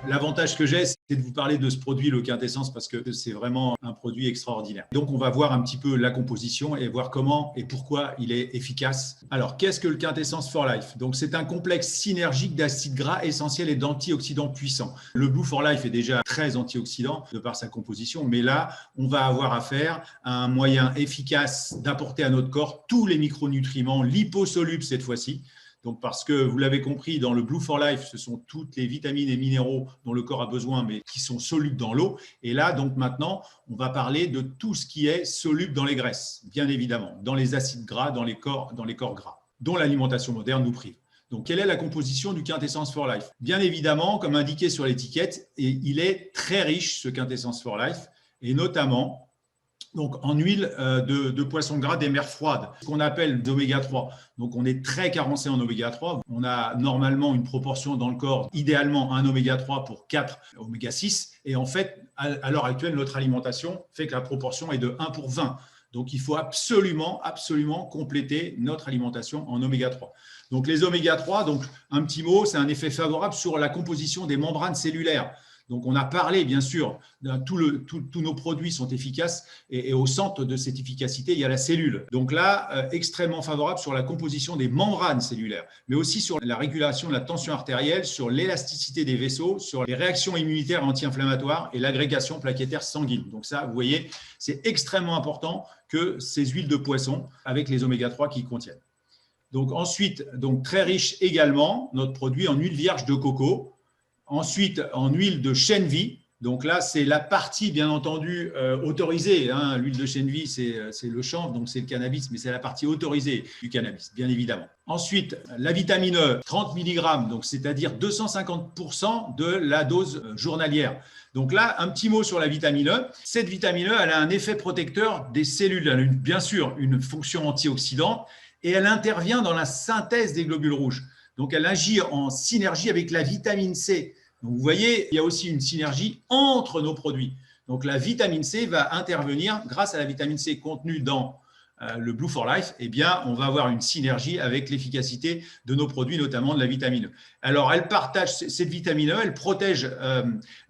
L'avantage que j'ai, c'est de vous parler de ce produit, le Quintessence, parce que c'est vraiment un produit extraordinaire. Donc, on va voir un petit peu la composition et voir comment et pourquoi il est efficace. Alors, qu'est-ce que le Quintessence for Life? Donc, c'est un complexe synergique d'acides gras essentiels et d'antioxydants puissants. Le Blue for Life est déjà très antioxydant de par sa composition, mais là, on va avoir affaire à un moyen efficace d'apporter à notre corps tous les micronutriments liposolubles cette fois-ci. Donc, parce que vous l'avez compris, dans le Blue for Life, ce sont toutes les vitamines et minéraux dont le corps a besoin, mais qui sont solubles dans l'eau. Et là, donc maintenant, on va parler de tout ce qui est soluble dans les graisses, bien évidemment, dans les acides gras, dans les corps gras, dont l'alimentation moderne nous prive. Donc, quelle est la composition du Quintessence for Life? Bien évidemment, comme indiqué sur l'étiquette, il est très riche, ce Quintessence for Life, et notamment donc en huile de poisson gras des mers froides, ce qu'on appelle d'oméga 3. Donc on est très carencé en oméga 3. On a normalement une proportion dans le corps, idéalement un oméga 3 pour 4 oméga 6. Et en fait, à l'heure actuelle, notre alimentation fait que la proportion est de 1 pour 20. Donc il faut absolument compléter notre alimentation en oméga 3. Donc les oméga 3, donc un petit mot, c'est un effet favorable sur la composition des membranes cellulaires. Donc, on a parlé, bien sûr, tous nos produits sont efficaces et au centre de cette efficacité, il y a la cellule. Donc là, extrêmement favorable sur la composition des membranes cellulaires, mais aussi sur la régulation de la tension artérielle, sur l'élasticité des vaisseaux, sur les réactions immunitaires anti-inflammatoires et l'agrégation plaquettaire sanguine. Donc ça, vous voyez, c'est extrêmement important que ces huiles de poisson avec les oméga 3 qui contiennent. Donc ensuite, donc très riche également, notre produit en huile vierge de coco. Ensuite, en huile de chènevis. Donc là, c'est la partie, bien entendu, autorisée. Hein. L'huile de chènevis, c'est le chanvre, donc c'est le cannabis, mais c'est la partie autorisée du cannabis, bien évidemment. Ensuite, la vitamine E, 30 mg, donc c'est-à-dire 250% de la dose journalière. Donc là, un petit mot sur la vitamine E. Cette vitamine E, elle a un effet protecteur des cellules. Elle a bien sûr une fonction antioxydante et elle intervient dans la synthèse des globules rouges. Donc, elle agit en synergie avec la vitamine C. Donc, vous voyez, il y a aussi une synergie entre nos produits. Donc, la vitamine C va intervenir grâce à la vitamine C contenue dans le Blue for Life. Eh bien, on va avoir une synergie avec l'efficacité de nos produits, notamment de la vitamine E. Alors, elle partage cette vitamine E, elle protège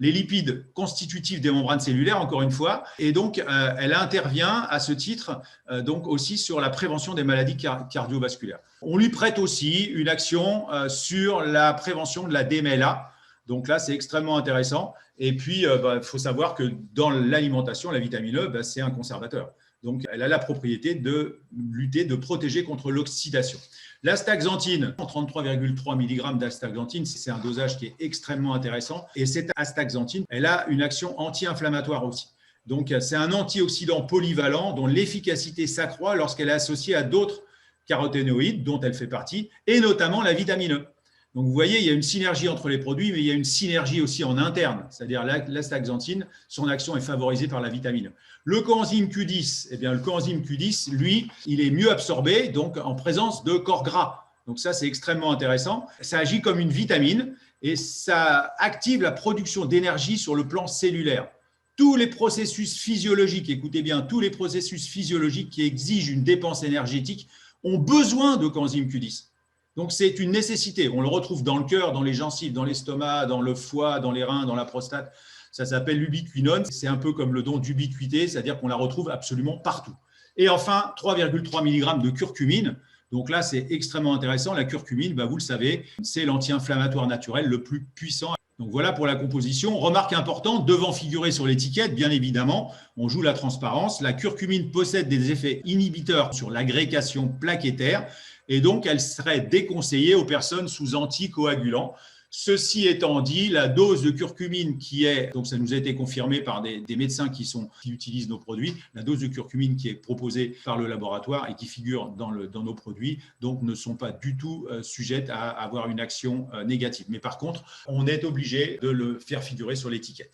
les lipides constitutifs des membranes cellulaires, encore une fois, et donc elle intervient à ce titre donc aussi sur la prévention des maladies cardiovasculaires. On lui prête aussi une action sur la prévention de la DMLA. Donc là, c'est extrêmement intéressant. Et puis, faut savoir que dans l'alimentation, la vitamine E, c'est un conservateur. Donc, elle a la propriété de lutter, de protéger contre l'oxydation. L'astaxanthine, 33,3 mg d'astaxanthine, c'est un dosage qui est extrêmement intéressant. Et cette astaxanthine, elle a une action anti-inflammatoire aussi. Donc, c'est un antioxydant polyvalent dont l'efficacité s'accroît lorsqu'elle est associée à d'autres caroténoïdes dont elle fait partie, et notamment la vitamine E. Donc, vous voyez, il y a une synergie entre les produits, mais il y a une synergie aussi en interne, c'est-à-dire l'astaxanthine, son action est favorisée par la vitamine E. Le coenzyme Q10, eh bien, le coenzyme Q10, lui, il est mieux absorbé, donc en présence de corps gras. Donc ça, c'est extrêmement intéressant. Ça agit comme une vitamine et ça active la production d'énergie sur le plan cellulaire. Tous les processus physiologiques, écoutez bien, tous les processus physiologiques qui exigent une dépense énergétique ont besoin de coenzyme Q10. Donc, c'est une nécessité. On le retrouve dans le cœur, dans les gencives, dans l'estomac, dans le foie, dans les reins, dans la prostate. Ça s'appelle l'ubiquinone. C'est un peu comme le don d'ubiquité, c'est-à-dire qu'on la retrouve absolument partout. Et enfin, 3,3 mg de curcumine. Donc là, c'est extrêmement intéressant. La curcumine, vous le savez, c'est l'anti-inflammatoire naturel le plus puissant. Donc voilà pour la composition. Remarque importante, devant figurer sur l'étiquette, bien évidemment, on joue la transparence. La curcumine possède des effets inhibiteurs sur l'agrégation plaquettaire et donc elle serait déconseillée aux personnes sous anticoagulants. Ceci étant dit, la dose de curcumine qui est, donc ça nous a été confirmé par des médecins qui utilisent nos produits, la dose de curcumine qui est proposée par le laboratoire et qui figure dans nos produits, donc ne sont pas du tout sujettes à avoir une action négative. Mais par contre, on est obligé de le faire figurer sur l'étiquette.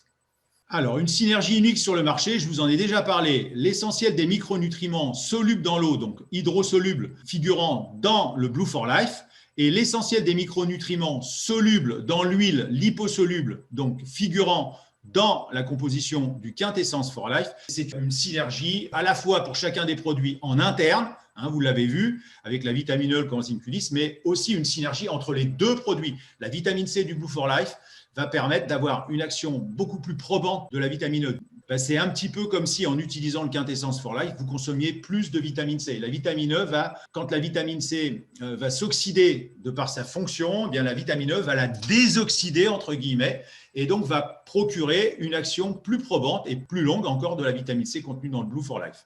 Alors, une synergie unique sur le marché, je vous en ai déjà parlé. L'essentiel des micronutriments solubles dans l'eau, donc hydrosolubles, figurant dans le Blue for Life, et l'essentiel des micronutriments solubles dans l'huile liposoluble, donc figurant dans la composition du Quintessence for Life. C'est une synergie à la fois pour chacun des produits en interne, vous l'avez vu, avec la vitamine E, le coenzyme Q10, mais aussi une synergie entre les deux produits, la vitamine C du Blue for Life, va permettre d'avoir une action beaucoup plus probante de la vitamine E. Ben, c'est un petit peu comme si en utilisant le Quintessence for Life, vous consommiez plus de vitamine C. La vitamine E quand la vitamine C va s'oxyder de par sa fonction, eh bien la vitamine E va la désoxyder entre guillemets et donc va procurer une action plus probante et plus longue encore de la vitamine C contenue dans le Blue for Life.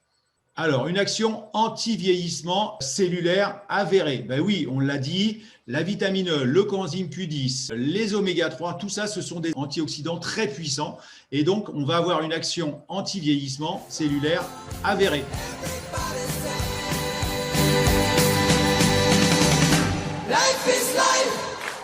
Alors, une action anti-vieillissement cellulaire avérée. Ben oui, on l'a dit, la vitamine E, le coenzyme Q10, les oméga 3, tout ça, ce sont des antioxydants très puissants. Et donc, on va avoir une action anti-vieillissement cellulaire avérée. Life is life.